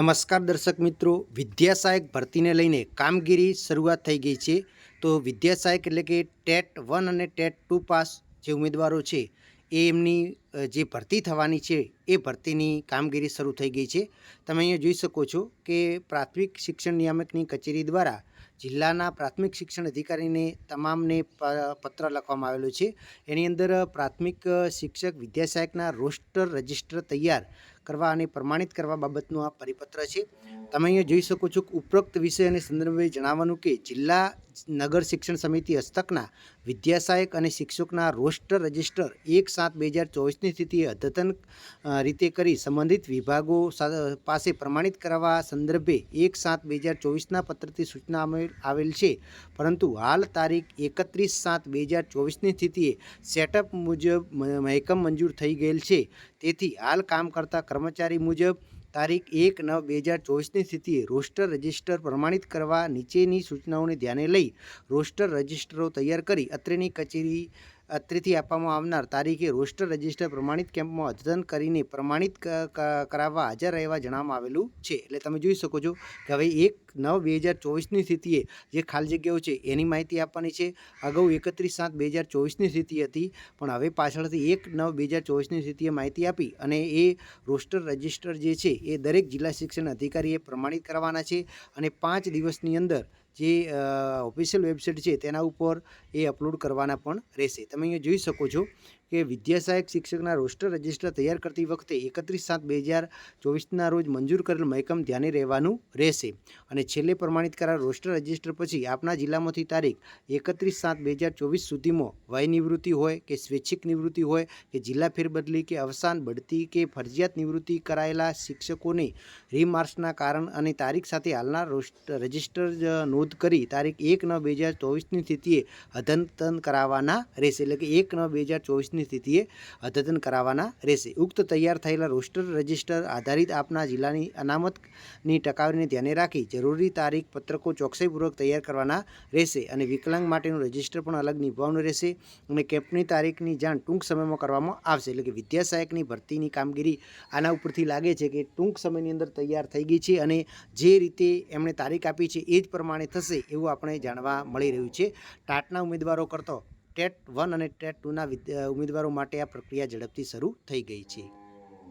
નમસ્કાર દર્શક મિત્રો, વિદ્યા સહાયક ભરતીને લઈને કામગીરી શરૂઆત થઈ ગઈ છે. તો વિદ્યા સહાયક એટલે કે ટેટ 1 અને ટેટ 2 પાસ જે ઉમેદવારો છે એ એમની જે ભરતી થવાની છે એ ભરતીની કામગીરી શરૂ થઈ ગઈ છે. તમે અહીંયા જોઈ શકો છો કે પ્રાથમિક શિક્ષણ નિયામકની કચેરી દ્વારા જિલ્લાના પ્રાથમિક શિક્ષણ અધિકારીને તમામને પત્ર લખવામાં આવેલો છે. એની અંદર પ્રાથમિક શિક્ષક વિદ્યા સહાયકના રોસ્ટર રજિસ્ટર તૈયાર કરવા અને પ્રમાણિત કરવા બાબતનું આ પરિપત્ર છે. તમે અહીંયા જોઈ શકો છો કે ઉપરોક્ત વિષય અને સંદર્ભે જણાવવાનું કે જિલ્લા નગર શિક્ષણ સમિતિ હસ્તકના વિદ્યા સહાયક અને શિક્ષકના રોસ્ટર રજિસ્ટર 1/7/2024ની સ્થિતિએ અદ્યતન રીતે કરી સંબંધિત વિભાગો પાસે પ્રમાણિત કરવા સંદર્ભે 1/7/2024ના પત્રથી સૂચના આવેલ છે. પરંતુ હાલ તારીખ 31/7/2024ની સ્થિતિએ સેટઅપ મુજબ મહેકમ મંજૂર થઈ ગયેલ છે. તેથી હાલ કામ કરતા કર્મચારી મુજબ તારીખ 1/9/2024ની સ્થિતિએ રોસ્ટર રજિસ્ટર પ્રમાણિત કરવા નીચેની સૂચનાઓને ધ્યાને લઈ રોસ્ટર રજિસ્ટરો તૈયાર કરી અત્રેથી આપવામાં આવનાર તારીખે રોસ્ટર રજિસ્ટર પ્રમાણિત કેમ્પમાં અદ્યતન કરીને પ્રમાણિત કરાવવા હાજર રહેવા જણાવવામાં આવેલું છે. એટલે તમે જોઈ શકો છો કે હવે 1/9/2024ની સ્થિતિએ જે ખાલી જગ્યાઓ છે એની માહિતી આપવાની છે. અગાઉ 31/7/2024ની સ્થિતિ હતી, પણ હવે પાછળથી 1/9/2024ની સ્થિતિએ માહિતી આપી અને એ રોસ્ટર રજિસ્ટર જે છે એ દરેક જિલ્લા શિક્ષણ અધિકારીએ પ્રમાણિત કરવાના છે અને 5 દિવસની અંદર જે ઓફિશિયલ વેબસાઇટ છે તેના ઉપર એ અપલોડ કરવાના પણ રહેશે. તમે અહીંયા જોઈ શકો છો કે વિદ્યા સહાયક શિક્ષકના રોસ્ટર રજિસ્ટર તૈયાર કરતી વખતે 31/7/2024ના રોજ મંજૂર કરેલ મહેકમ ધ્યાને રહેવાનું રહેશે. અને છેલ્લે પ્રમાણિત કરાયેલ રોસ્ટર રજિસ્ટર પછી આપના જિલ્લામાંથી તારીખ 31/7/2024 સુધીમાં વય નિવૃત્તિ હોય કે સ્વૈચ્છિક નિવૃત્તિ હોય કે જિલ્લા ફેરબદલી કે અવસાન, બઢતી કે ફરજિયાત નિવૃત્તિ કરાયેલા શિક્ષકોને રીમાર્ક્સના કારણ અને તારીખ સાથે હાલના રજિસ્ટર નોંધ કરી તારીખ 1/9/2024ની સ્થિતિએ અદ્યતન કરાવવાના રહેશે. એટલે કે 1/9/2024ની સ્થિતિએ અદ્યતન કરાવવાના રહેશે. ઉક્ત તૈયાર થયેલા રોસ્ટર રજિસ્ટર આધારિત આપના જિલ્લાની અનામતની ટકાવારીને ધ્યાને રાખી જરૂરી તારીખ પત્રકો ચોકસાઈપૂર્વક તૈયાર કરવાના રહેશે અને વિકલાંગ માટેનું રજિસ્ટર પણ અલગ નિભાવવાનું રહેશે અને કેમ્પની તારીખની જાણ ટૂંક સમયમાં કરવામાં આવશે. એટલે કે વિદ્યા સહાયકની ભરતીની કામગીરી આના ઉપરથી લાગે છે કે ટૂંક સમયની અંદર તૈયાર થઈ ગઈ છે અને જે રીતે એમણે તારીખ આપી છે એ જ પ્રમાણે થશે એવું આપણે જાણવા મળી રહ્યું છે. ટાટના ઉમેદવારો કરતો ટેટ 1 અને ટેટ 2ના ઉમેદવારો માટે આ પ્રક્રિયા ઝડપથી શરૂ થઈ ગઈ છે.